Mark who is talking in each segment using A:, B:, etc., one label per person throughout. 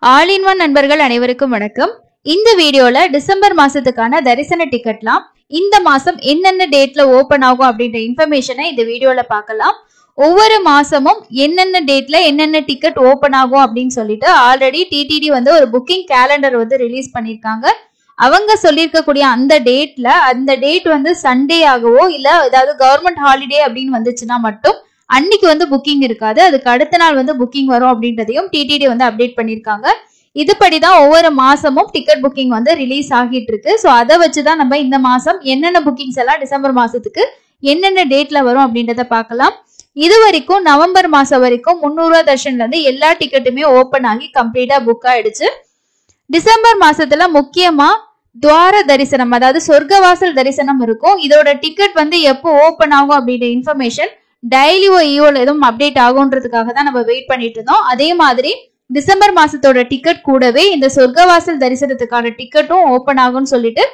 A: All in one நண்பர்கள் அனைவருக்கும் வணக்கம். இந்த வீடியோல டிசம்பர் மாசத்துக்கான தரிசன டிக்கெட்லாம் இந்த மாசம் என்னென்ன டேட்ல ஓபன் ஆகும் அப்படின்ற இன்ஃபர்மேஷனை இந்த வீடியோல பார்க்கலாம். ஒவ்வொரு மாசமும் என்னென்ன டேட்ல என்னென்ன டிக்கெட் ஓபன் ஆகும் அப்படின்னு சொல்லிட்டு ஆல்ரெடி டிடிடி வந்து ஒரு புக்கிங் கேலண்டர் வந்து ரிலீஸ் பண்ணிருக்காங்க. அவங்க சொல்லியிருக்கக்கூடிய அந்த டேட் வந்து சண்டே ஆகவோ இல்ல ஏதாவது கவர்மெண்ட் ஹாலிடே அப்படின்னு வந்துச்சுன்னா மட்டும் அன்னைக்கு வந்து புக்கிங் இருக்காது, அதுக்கு அடுத்த நாள் வந்து புக்கிங் வரும் அப்படின்றதையும் டிடிடி வந்து அப்டேட் பண்ணிருக்காங்க. இதுபடிதான் ஒவ்வொரு மாசமும் டிக்கெட் புக்கிங் வந்து ரிலீஸ் ஆகிட்டு இருக்கு. ஸோ அதை வச்சுதான் நம்ம இந்த மாசம் என்னென்ன புக்கிங்ஸ் எல்லாம் டிசம்பர் மாசத்துக்கு என்னென்ன டேட்ல வரும் அப்படின்றத பார்க்கலாம். இது வரைக்கும் நவம்பர் மாசம் வரைக்கும் 300 ரூபா தர்ஷன்ல இருந்து எல்லா டிக்கெட்டுமே ஓபன் ஆகி கம்ப்ளீட்டா புக் ஆயிடுச்சு. டிசம்பர் மாசத்துல முக்கியமா துவார தரிசனம், அதாவது சொர்க்கவாசல் தரிசனம் இருக்கும். இதோட டிக்கெட் வந்து எப்போ ஓபன் ஆகும் அப்படின்ற இன்ஃபர்மேஷன் டெய்லி ஈஓல எதுவும் அப்டேட் ஆகுன்றதுக்காக தான் நம்ம வெயிட் பண்ணிட்டு இருந்தோம். அதே மாதிரி டிசம்பர் மாசத்தோட டிக்கெட் கூடவே இந்த சொர்க்கவாசல் தரிசனத்துக்கான டிக்கெட்டும் ஓபன் ஆகும்னு சொல்லிட்டு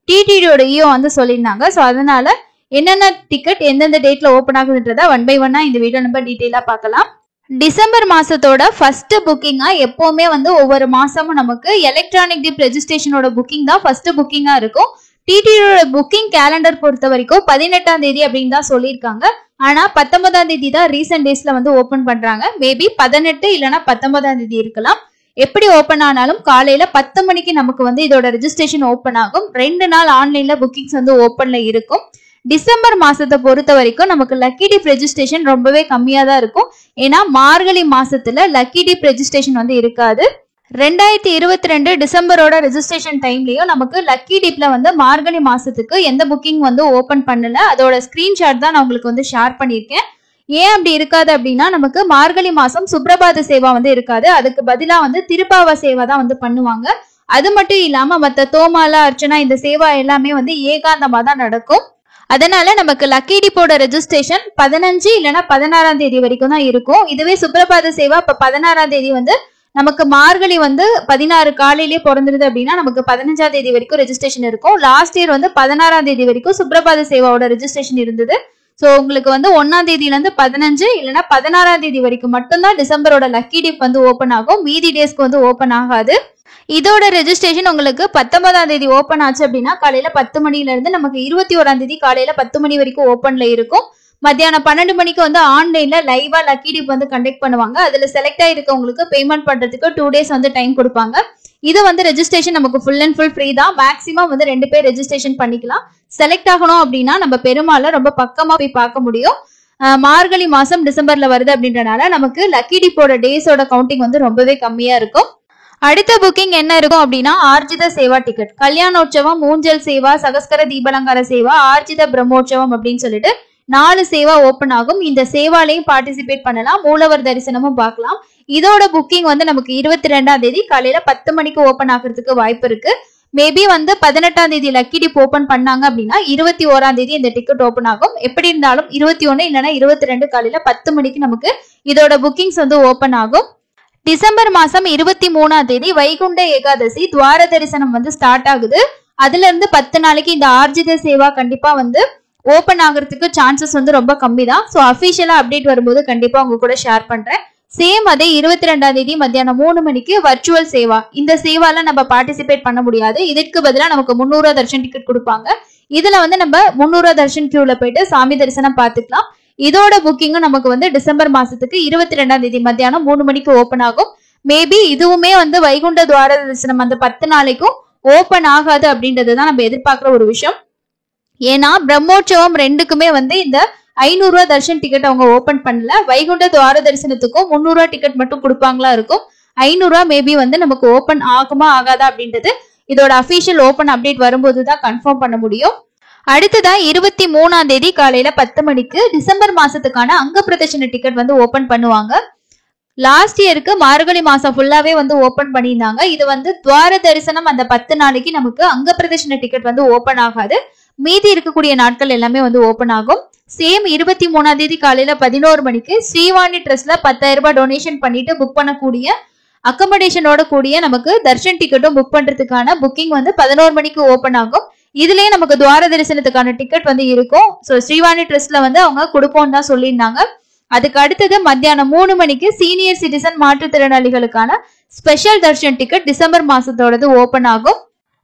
A: டிடிடியோட ஈஓ வந்து சொல்லியிருந்தாங்க. ஸோ அதனால என்னென்ன டிக்கெட் எந்தெந்த டேட்ல ஓபன் ஆகுதுன்றத 1 by 1 இந்த வீடியோ நம்ம டீட்டெயிலா பார்க்கலாம். டிசம்பர் மாசத்தோட ஃபர்ஸ்ட் புக்கிங்கா எப்பவுமே வந்து ஒவ்வொரு மாசமும் நமக்கு எலக்ட்ரானிக் டிப் ரெஜிஸ்ட்ரேஷனோட புக்கிங் தான் ஃபர்ஸ்ட் புக்கிங்கா இருக்கும். டிடிடியோட புக்கிங் கேலண்டர் பொறுத்த வரைக்கும் 18ஆம் தேதி அப்படின்னு தான் சொல்லியிருக்காங்க. ஆனா 19ஆம் தேதி தான் ரீசெண்ட் டேஸ்ல வந்து ஓபன் பண்றாங்க. மேபி 18 இல்லைன்னா 19ஆம் தேதி இருக்கலாம். எப்படி ஓபன் ஆனாலும் காலையில 10 மணிக்கு நமக்கு வந்து இதோட ரெஜிஸ்ட்ரேஷன் ஓபன் ஆகும். 2 நாள் ஆன்லைன்ல புக்கிங்ஸ் வந்து ஓபன்ல இருக்கும். டிசம்பர் மாசத்தை பொறுத்த வரைக்கும் நமக்கு லக்கி டிப் ரெஜிஸ்ட்ரேஷன் ரொம்பவே கம்மியா தான் இருக்கும். ஏன்னா மார்கழி மாசத்துல லக்கி டிப் ரெஜிஸ்ட்ரேஷன் வந்து இருக்காது. 2022 டிசம்பரோட ரெஜிஸ்ட்ரேஷன் டைம்லயும் நமக்கு லக்கி டிப்ல வந்து மார்கழி மாசத்துக்கு எந்த புக்கிங் வந்து ஓபன் பண்ணல. அதோட ஸ்கிரீன்ஷாட் தான் நான் உங்களுக்கு வந்து ஷேர் பண்ணியிருக்கேன். ஏன் அப்படி இருக்காது அப்படின்னா நமக்கு மார்கழி மாசம் சுப்ரபாத சேவா வந்து இருக்காது. அதுக்கு பதிலா வந்து திருப்பாவ சேவா தான் வந்து பண்ணுவாங்க. அது மட்டும் இல்லாம மற்ற தோமாலா அர்ச்சனா இந்த சேவா எல்லாமே வந்து ஏகாந்தமா தான் நடக்கும். அதனால நமக்கு லக்கி டிப்போட ரெஜிஸ்ட்ரேஷன் 15 இல்லைன்னா 16ஆம் தேதி வரைக்கும் தான் இருக்கும். இதுவே சுப்ரபாத சேவா இப்ப 16ஆம் தேதி வந்து நமக்கு மார்கழி வந்து 16 காலையிலேயே பிறந்துருது அப்படின்னா நமக்கு 15ஆம் தேதி வரைக்கும் ரெஜிஸ்ட்ரேஷன் இருக்கும். லாஸ்ட் இயர் வந்து 16ஆம் தேதி வரைக்கும் சுப்ரபாத சேவாவோட ரெஜிஸ்ட்ரேஷன் இருந்தது. ஸோ உங்களுக்கு வந்து 1ஆம் தேதியில இருந்து 15 இல்லைன்னா 16ஆம் தேதி வரைக்கும் மட்டும்தான் டிசம்பரோட லக்கி டிப் வந்து ஓபன் ஆகும். மீதி டேஸ்க்கு வந்து ஓபன் ஆகாது. இதோட ரெஜிஸ்ட்ரேஷன் உங்களுக்கு 19ஆம் தேதி ஓபன் ஆச்சு அப்படின்னா காலையில 10 மணில இருந்து நமக்கு 21ஆம் தேதி காலையில 10 மணி வரைக்கும் ஓபன்ல இருக்கும். மத்தியானம் 12 மணிக்கு வந்து ஆன்லைன்ல லைவா லக்கி டிப் வந்து கண்டக்ட் பண்ணுவாங்க. அதுல செலக்ட் ஆயிருக்கவங்களுக்கு பேமெண்ட் பண்றதுக்கு 2 days வந்து டைம் கொடுப்பாங்க. இது வந்து ரெஜிஸ்ட்ரேஷன் நமக்கு ஃபுல் அண்ட் ஃபுல் ஃப்ரீ தான். மேக்ஸிமம் வந்து 2 பேர் ரெஜிஸ்ட்ரேஷன் பண்ணிக்கலாம். செலக்ட் ஆகணும் அப்படின்னா நம்ம பெருமாளை ரொம்ப பக்கமா போய் பார்க்க முடியும். மார்கழி மாசம் டிசம்பர்ல வருது அப்படின்றனால நமக்கு லக்கி டிப்போட டேஸோட கவுண்டிங் வந்து ரொம்பவே கம்மியா இருக்கும். அடுத்த புக்கிங் என்ன இருக்கும் அப்படின்னா ஆர்ஜித சேவா டிக்கெட், கல்யாணோற்சவம், ஊஞ்சல் சேவா, சகஸ்கர தீபலங்கார சேவா, ஆர்ஜித பிரம்மோற்சவம் அப்படின்னு சொல்லிட்டு 4 சேவா ஓபன் ஆகும். இந்த சேவாலையும் பார்ட்டிசிபேட் பண்ணலாம். மூலவர் தரிசனமும் பார்க்கலாம். இதோட புக்கிங் வந்து நமக்கு 22ஆம் தேதி காலையில 10 மணிக்கு ஓபன் ஆகிறதுக்கு வாய்ப்பு இருக்கு. மேபி வந்து 18ஆம் தேதி லக்கி டிப் ஓபன் பண்ணாங்க அப்படின்னா 21ஆம் தேதி இந்த டிக்கெட் ஓபன் ஆகும். எப்படி இருந்தாலும் 21 இல்லைன்னா 22 காலையில 10 மணிக்கு நமக்கு இதோட புக்கிங்ஸ் வந்து ஓபன் ஆகும். டிசம்பர் மாசம் 23ஆம் தேதி வைகுண்ட ஏகாதசி துவார தரிசனம் வந்து ஸ்டார்ட் ஆகுது. அதுல இருந்து 10 நாளைக்கு இந்த ஆர்ஜித சேவா கண்டிப்பா வந்து ஓபன் ஆகிறதுக்கு சான்சஸ் வந்து ரொம்ப கம்மி தான். ஸோ அஃபிஷியலா அப்டேட் வரும்போது கண்டிப்பா உங்க கூட ஷேர் பண்றேன். சேம் அதே 22ஆம் தேதி மத்தியானம் 3 மணிக்கு வர்ச்சுவல் சேவா, இந்த சேவால நம்ம பார்ட்டிசிபேட் பண்ண முடியாது. இதற்கு பதிலாக நமக்கு 300 ரூபா தர்ஷன் டிக்கெட் கொடுப்பாங்க. இதுல வந்து நம்ம 300 ரூபா தர்ஷன் கியூல போயிட்டு சாமி தரிசனம் பார்த்துக்கலாம். இதோட புக்கிங்கும் நமக்கு வந்து டிசம்பர் மாசத்துக்கு 22ஆம் தேதி மத்தியானம் 3 மணிக்கு ஓபன் ஆகும். மேபி இதுவுமே வந்து வைகுண்ட துவார தரிசனம் அந்த 10 நாளைக்கும் ஓபன் ஆகாது அப்படின்றதுதான் நம்ம எதிர்பார்க்கிற ஒரு விஷயம். ஏன்னா பிரம்மோற்சவம் 2க்குமே வந்து இந்த 500 ரூபா தர்ஷன் டிக்கெட் அவங்க ஓபன் பண்ணல. வைகுண்ட துவார தரிசனத்துக்கும் 300 ரூபா டிக்கெட் மட்டும் கொடுப்பாங்களா இருக்கும். 500 ரூபா மேபி வந்து நமக்கு ஓபன் ஆகுமா ஆகாதா அப்படின்றது இதோட அபிஷியல் ஓபன் அப்டேட் வரும்போது தான் கன்ஃபார்ம் பண்ண முடியும். அடுத்ததா 23ஆம் தேதி காலையில 10 மணிக்கு டிசம்பர் மாசத்துக்கான அங்க பிரதட்சண டிக்கெட் வந்து ஓபன் பண்ணுவாங்க. லாஸ்ட் இயருக்கு மார்கழி மாசம் ஃபுல்லாவே வந்து ஓபன் பண்ணியிருந்தாங்க. இது வந்து துவார தரிசனம் அந்த 10 நாளைக்கு நமக்கு அங்க பிரதட்சண டிக்கெட் வந்து ஓபன் ஆகாது. மீதி இருக்கக்கூடிய நாட்கள் எல்லாமே வந்து ஓபன் ஆகும். சேம் 23ஆம் தேதி காலையில 11 மணிக்கு ஸ்ரீவாணி ட்ரஸ்ட்ல 10,000 ரூபாய் டொனேஷன் பண்ணிட்டு புக் பண்ணக்கூடிய அக்கமடேஷனோட கூடிய நமக்கு தர்ஷன் டிக்கெட்டும் புக் பண்றதுக்கான புக்கிங் வந்து 11 மணிக்கு ஓபன் ஆகும். இதுலயே நமக்கு துவார தரிசனத்துக்கான டிக்கெட் வந்து இருக்கும். ஸோ ஸ்ரீவாணி ட்ரஸ்ட்ல வந்து அவங்க கொடுப்போம்னு தான் சொல்லியிருந்தாங்க. அதுக்கு அடுத்தது மத்தியானம் 3 மணிக்கு சீனியர் சிட்டிசன் மாற்றுத்திறனாளிகளுக்கான ஸ்பெஷல் தர்ஷன் டிக்கெட் டிசம்பர் மாசத்தோடது ஓபன் ஆகும்.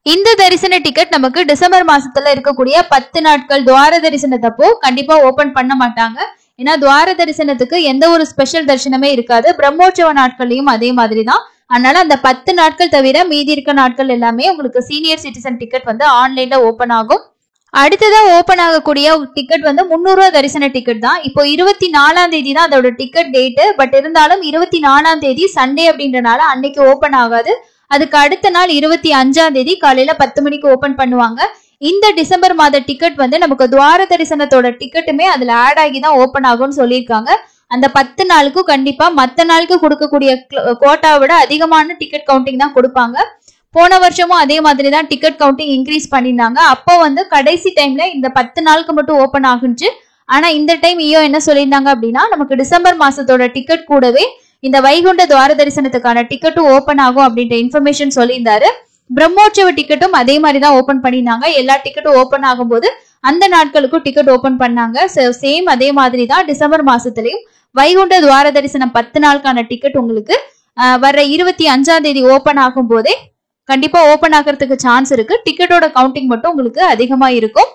A: இந்த தரிசன டிக்கெட் நமக்கு டிசம்பர் மாசத்துல இருக்கக்கூடிய 10 நாட்கள் துவார தரிசனத்தப்போ கண்டிப்பா ஓபன் பண்ண மாட்டாங்க. ஏன்னா துவார தரிசனத்துக்கு எந்த ஒரு ஸ்பெஷல் தரிசனமே இருக்காது. பிரம்மோற்சவ நாட்கள்லயும் அதே மாதிரி தான். அதனால அந்த 10 நாட்கள் தவிர மீதி இருக்க நாட்கள் எல்லாமே உங்களுக்கு சீனியர் சிட்டிசன் டிக்கெட் வந்து ஆன்லைன்ல ஓபன் ஆகும். அடுத்ததா ஓபன் ஆகக்கூடிய டிக்கெட் வந்து 300 ரூபாய் தரிசன டிக்கெட் தான். இப்போ 24ஆம் தேதி தான் அதோட டிக்கெட் டேட். பட் இருந்தாலும் 24ஆம் தேதி சண்டே அப்படின்றனால அன்னைக்கு ஓபன் ஆகாது. அதுக்கு அடுத்த நாள் 25ஆம் தேதி காலையில 10 மணிக்கு ஓபன் பண்ணுவாங்க. இந்த டிசம்பர் மாத டிக்கெட் வந்து நமக்கு துவார தரிசனத்தோட டிக்கெட்டுமே அதுல ஆட் ஆகி தான் ஓபன் ஆகும்னு சொல்லியிருக்காங்க. அந்த 10 நாளுக்கும் கண்டிப்பா மத்த நாளுக்கு கொடுக்கக்கூடிய கோட்டாவை விட அதிகமான டிக்கெட் கவுண்டிங் தான் கொடுப்பாங்க. போன வருஷமும் அதே மாதிரி தான் டிக்கெட் கவுண்டிங் இன்க்ரீஸ் பண்ணியிருந்தாங்க. அப்போ வந்து கடைசி டைம்ல இந்த 10 நாளுக்கு மட்டும் ஓபன் ஆகுச்சு. ஆனா இந்த டைம் ஐயோ என்ன சொல்லியிருந்தாங்க அப்படின்னா நமக்கு டிசம்பர் மாசத்தோட டிக்கெட் கூடவே இந்த வைகுண்ட துவார தரிசனத்துக்கான டிக்கெட்டும் ஓபன் ஆகும் அப்படின்ற இன்ஃபர்மேஷன் சொல்லியிருந்தாரு. பிரம்மோற்சவ டிக்கெட்டும் அதே மாதிரி தான் ஓபன் பண்ணியிருந்தாங்க. எல்லா டிக்கெட்டும் ஓபன் ஆகும்போது அந்த நாட்களுக்கும் டிக்கெட் ஓபன் பண்ணாங்க. சேம் அதே மாதிரி தான் டிசம்பர் மாசத்துலயும் வைகுண்ட துவார தரிசனம் 10 நாளுக்கான டிக்கெட் உங்களுக்கு வர்ற 25ஆம் தேதி ஓபன் ஆகும் போதே கண்டிப்பா ஓபன் ஆகிறதுக்கு சான்ஸ் இருக்கு. டிக்கெட்டோட கவுண்டிங் மட்டும் உங்களுக்கு அதிகமா இருக்கும்.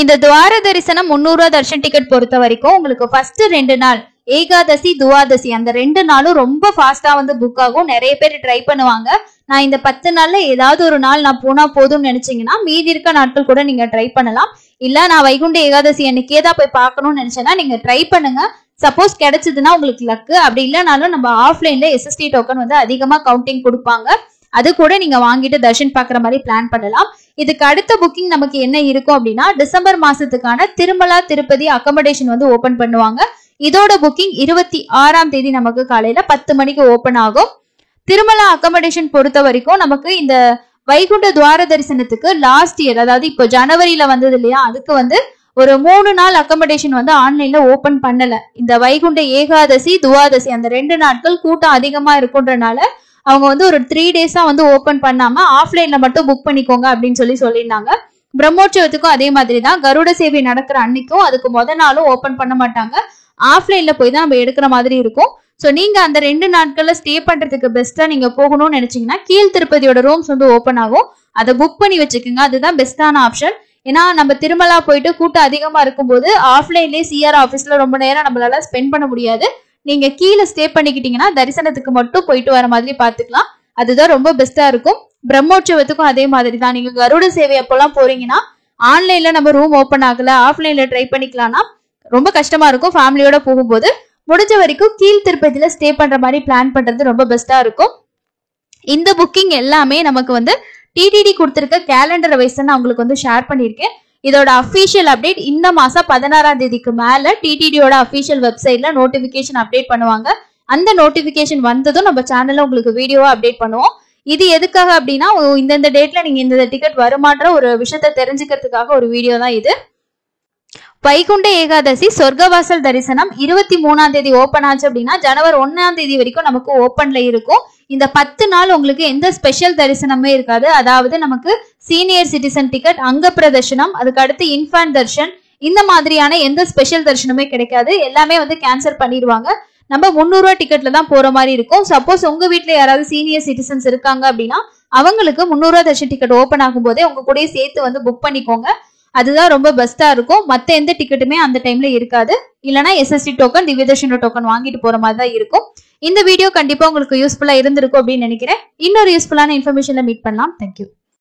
A: இந்த துவார தரிசனம் 300 ரூபாய் தர்ஷன் டிக்கெட் பொறுத்த வரைக்கும் உங்களுக்கு ஃபர்ஸ்ட் 2 நாள் ஏகாதசி துவாதசி அந்த 2 நாளும் ரொம்ப ஃபாஸ்டா வந்து புக் ஆகும். நிறைய பேர் ட்ரை பண்ணுவாங்க. நான் இந்த 10 நாள்ல ஏதாவது ஒரு நாள் நான் போனா போதும்னு நினைச்சீங்கன்னா மீதி இருக்க நாட்கள் கூட நீங்க ட்ரை பண்ணலாம். இல்ல நான் வைகுண்ட ஏகாதசி அன்னைக்கே தான் போய் பார்க்கணும்னு நினைச்சேன்னா நீங்க ட்ரை பண்ணுங்க. சப்போஸ் கிடைச்சதுன்னா உங்களுக்கு லக்கு. அப்படி இல்லைனாலும் நம்ம ஆஃப்லைன்ல SST டோக்கன் வந்து அதிகமா கவுண்டிங் கொடுப்பாங்க. அது கூட நீங்க வாங்கிட்டு தர்ஷன் பாக்குற மாதிரி பிளான் பண்ணலாம். இதுக்கு அடுத்த புக்கிங் நமக்கு என்ன இருக்கும் அப்படின்னா டிசம்பர் மாசத்துக்கான திருமலா திருப்பதி அக்கமடேஷன் வந்து ஓபன் பண்ணுவாங்க. இதோட புக்கிங் 26ஆம் தேதி நமக்கு காலையில 10 மணிக்கு ஓபன் ஆகும். திருமலா அக்கமடேஷன் பொறுத்த வரைக்கும் நமக்கு இந்த வைகுண்ட துவார தரிசனத்துக்கு லாஸ்ட் இயர் அதாவது இப்போ ஜனவரியில வந்தது இல்லையா, அதுக்கு வந்து ஒரு 3 நாள் அக்கமடேஷன் வந்து ஆன்லைன்ல ஓபன் பண்ணல. இந்த வைகுண்ட ஏகாதசி துவாதசி அந்த 2 நாட்கள் கூட்டம் அதிகமா இருக்குன்றனால அவங்க வந்து ஒரு 3 டேஸா வந்து ஓபன் பண்ணாம ஆஃப்லைன்ல மட்டும் புக் பண்ணிக்கோங்க அப்படின்னு சொல்லியிருந்தாங்க. பிரம்மோற்சவத்துக்கும் அதே மாதிரி தான். கருட சேவை நடக்கிற அன்னைக்கும் அதுக்கு நாளும் ஓபன் பண்ண மாட்டாங்க. ஆஃப்லைன்ல போய் தான் நம்ம எடுக்கிற மாதிரி இருக்கும். ஸோ நீங்க அந்த 2 நாட்கள்ல ஸ்டே பண்றதுக்கு பெஸ்டா நீங்க போகணும்னு நினைச்சீங்கன்னா கீழ் திருப்பதியோட ரூம்ஸ் வந்து ஓபன் ஆகும். அதை புக் பண்ணி வச்சுக்கோங்க. அதுதான் பெஸ்டான ஆப்ஷன். ஏன்னா நம்ம திருமலா போயிட்டு கூட்டம் அதிகமா இருக்கும்போது ஆஃப்லைன்லேயே CR ஆஃபீஸ்ல ரொம்ப நேரம் நம்மளால ஸ்பெண்ட் பண்ண முடியாது. நீங்க கீழே ஸ்டே பண்ணிக்கிட்டீங்கன்னா தரிசனத்துக்கு மட்டும் போயிட்டு வர மாதிரி பாத்துக்கலாம். அதுதான் ரொம்ப பெஸ்டா இருக்கும். பிரம்மோற்சவத்துக்கும் அதே மாதிரி தான். நீங்க கருட சேவை அப்பெல்லாம் போறீங்கன்னா ஆன்லைன்ல நம்ம ரூம் ஓபன் ஆகல ஆஃப்லைன்ல ட்ரை பண்ணிக்கலாம்னா ரொம்ப கஷ்டமா இருக்கும். ஃபேமிலியோட போகும்போது முடிஞ்ச வரைக்கும் கீழ் திருப்பதியில ஸ்டே பண்ற மாதிரி பிளான் பண்றது ரொம்ப பெஸ்டா இருக்கும். இந்த புக்கிங் எல்லாமே நமக்கு வந்து TTD கொடுத்திருக்க கேலண்டர் வைஸ் நான் உங்களுக்கு வந்து ஷேர் பண்ணியிருக்கேன். இதோட அஃபீஷியல் அப்டேட் இந்த மாசம் 16ஆம் தேதிக்கு மேல TTDயோட அஃபீஷியல் வெப்சைட்ல நோட்டிபிகேஷன் அப்டேட் பண்ணுவாங்க. அந்த நோட்டிபிகேஷன் வந்ததும் நம்ம சேனல்ல உங்களுக்கு வீடியோவா அப்டேட் பண்ணுவோம். இது எதுக்காக அப்படின்னா இந்த டேட்ல நீங்க இந்த டிக்கெட் வருமாற்ற ஒரு விஷயத்த தெரிஞ்சுக்கிறதுக்காக ஒரு வீடியோ தான் இது. வைகுண்ட ஏகாதசி சொர்க்கவாசல் தரிசனம் 23ஆம் தேதி ஓபன் ஆச்சு அப்படின்னா ஜனவரி 1ஆம் தேதி வரைக்கும் நமக்கு ஓபன்ல இருக்கும். இந்த 10 நாள் உங்களுக்கு எந்த ஸ்பெஷல் தரிசனமே இருக்காது. அதாவது நமக்கு சீனியர் சிட்டிசன் டிக்கெட், அங்க பிரதர்ஷனம், அதுக்கு அடுத்து இன்ஃபான்ட் தர்ஷன், இந்த மாதிரியான எந்த ஸ்பெஷல் தரிசனமே கிடைக்காது. எல்லாமே வந்து கேன்சல் பண்ணிடுவாங்க. நம்ம 300 ரூபாய் டிக்கெட்ல தான் போற மாதிரி இருக்கும். சப்போஸ் உங்க வீட்டுல யாராவது சீனியர் சிட்டிசன்ஸ் இருக்காங்க அப்படின்னா அவங்களுக்கு 300 ரூபாய் தர்ஷன் டிக்கெட் ஓபன் ஆகும் போதே உங்க கூட சேர்த்து வந்து புக் பண்ணிக்கோங்க. அதுதான் ரொம்ப பெஸ்டா இருக்கும். மத்த எந்த டிக்கெட்டுமே அந்த டைம்ல இருக்காது. இல்லனா SST டோக்கன், திவ்யதர்ஷன டோக்கன் வாங்கிட்டு போற மாதிரி தான் இருக்கும். இந்த வீடியோ கண்டிப்பா உங்களுக்கு யூஸ்ஃபுல்லா இருந்திருக்கும் அப்படின்னு நினைக்கிறேன். இன்னொரு யூஸ்ஃபுல்லான இன்ஃபர்மேஷன்ல மீட் பண்ணலாம். தேங்க்யூ.